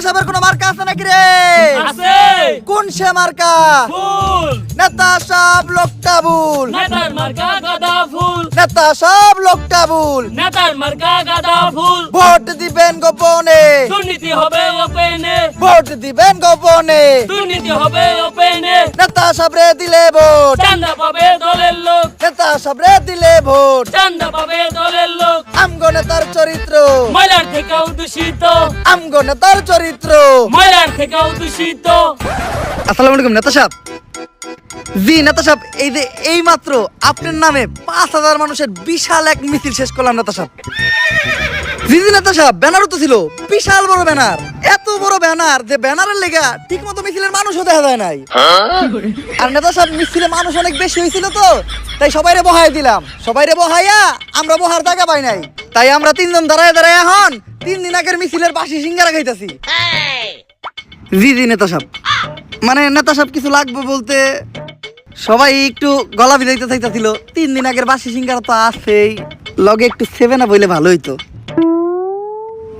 সাহেবের কোনো মার্কা আছে নাকি রে? আছে। কোন সে মার্কা? ফুল। নেতা সাহেব লোকটা ভুল। নেতার মার্কা গাঁদা ফুল। নেতা সাহেব লোকটা ভুল। নেতার মার্কা গাঁদা ফুল। ভোট দিবেন গোপনে। দুর্নীতি হবে ওপেনে। ভোট দিবেন গোপনে। দুর্নীতি হবে ওপেনে। নেতা সাহেবরে দিলে ভোট। চান্দা পাবে দলের লোক। নেতা সাহেবরে দিলে ভোট। চান্দা পাবে দলের লোক। আমগো নেতার চরিত্র। ময়লার থেকেও দূষিত। আমগো নেতার চরিত্র। ময়লার থেকেও দূষিত। আসসালামু আলাইকুম নেতা সাহেব। জি নেতা সাহেব, এই যে এই মাত্র আপনার নামে ৫,০০০ মানুষের বিশাল এক মিছিল শেষ করলাম নেতা সাহেব। জি জি নেতা সাহেব, ব্যানারও তো ছিল, বিশাল বড় ব্যানার। এত বড় ব্যানার যে ব্যানারের লেগা ঠিক মতো মিছিলের মানুষও দেখা যায় নাই। আর নেতা সাহেব, মিছিলে মানুষ অনেক বেশি হয়েছিল তো, তাই সবাইরে বহাই দিলাম। সবাইরে বহাইয়া আমরা বহার জায়গা পাই নাই, তাই আমরা তিনজন দাঁড়ায় দাঁড়ায় এখন ৩ দিন আগের মিছিলের বাসি সিঙ্গারা খাইতাছি। জি জি নেতা সাহেব, মানে নেতা সাহেব কিছু লাগবে বলতে সবাই একটু গলা ভিজাইতে চাইতেছিল। ৩ দিন আগের বাসি সিঙ্গারা তো আছেই, লগে একটু 7 আপ হইলে ভালো হইতো।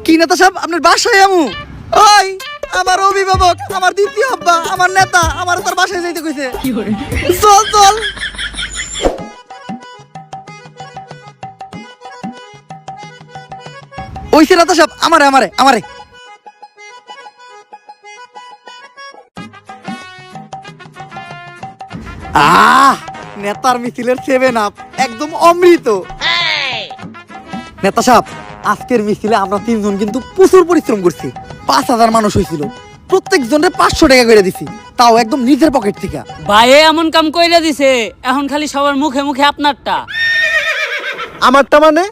কি নেতা সাহেব, আপনার বাসায় আমু? ওই আমার অভিভাবক, আমার দ্বিতীয় আব্বা, আমার নেতা আমার তার বাসায় যাইতে কইছে। চল চল। ওইছে নেতা সাহেব, আমারে আমারে আমারে নেতার মিছিলের 7 আপ একদম অমৃত। নেতা সাহেব, আজকের মিছিলে আমরা 3 জন কিন্তু প্রচুর পরিশ্রম করছি। ৫,০০০ মানুষ হয়েছিল, প্রত্যেক জনের ৫০০ টাকা করে দিছি, তাও একদম নিজের পকেট থেকে। ভাই এমন কাম কইরা দিছে, এখন খালি সবার মুখে মুখে আপনারটা। আমারটা মানে?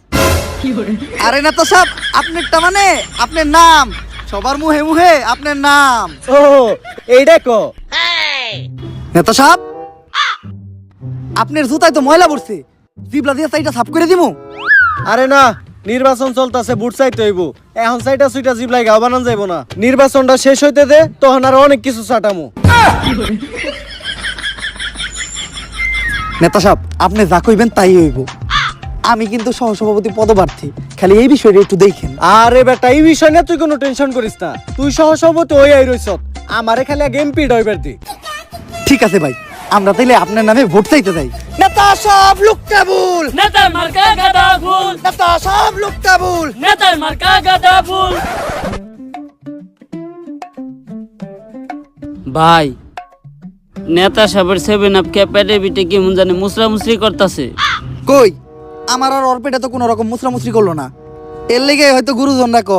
আরে নেতা সাহেব, আপনারটা মানে আপনার নাম, সবার মুহে মুহে আপনার নাম। ও এইটা কো নেতা সাহেব, আপনার জুতায় তো ময়লা পড়ছে, জিবলা দিয়ে সাইডটা সাফ করে দিমু। আরে না, নির্বাচন চলতেছে, বুট চাইতে হইব। এখন সাইটা সুইটা জিবলাই গাও বানান যাইব না। নির্বাচনটা শেষ হইতে দে, তখন আর অনেক কিছু চাটামু। নেতা সাহেব, আপনি যা কইবেন তাই হইব। আমি কিন্তু সহসভাপতি পদপ্রার্থী, খালি এই বিষয়টা একটু দেখেন। আরে বেটা, এই বিষয় নিয়ে তুই কোনো টেনশন করিস না। তুই সহসভাপতি ওই আই রইছ, আমারে খালি আগে এমপি ডইবার দি। ঠিক আছে ভাই, আমরা তাইলে আপনার নামে ভোট চাইতে যাই। নেতা সাহেব লোকটা ভুল। নেতার মার্কা গাঁদা ফুল। নেতা সাহেব লোকটা ভুল। নেতার মার্কা গাঁদা ফুল। ভাই, নেতা সাহেবের 7 আপ ক্যাপেটে বিটে কি মন জানে মুসরামুসরি করতেছে। কই, আমার আর অর্পেটা তো কোনো রকম মুসরামুসরি করলো না, এর লেগে হয়তো গুরুজনরা কয়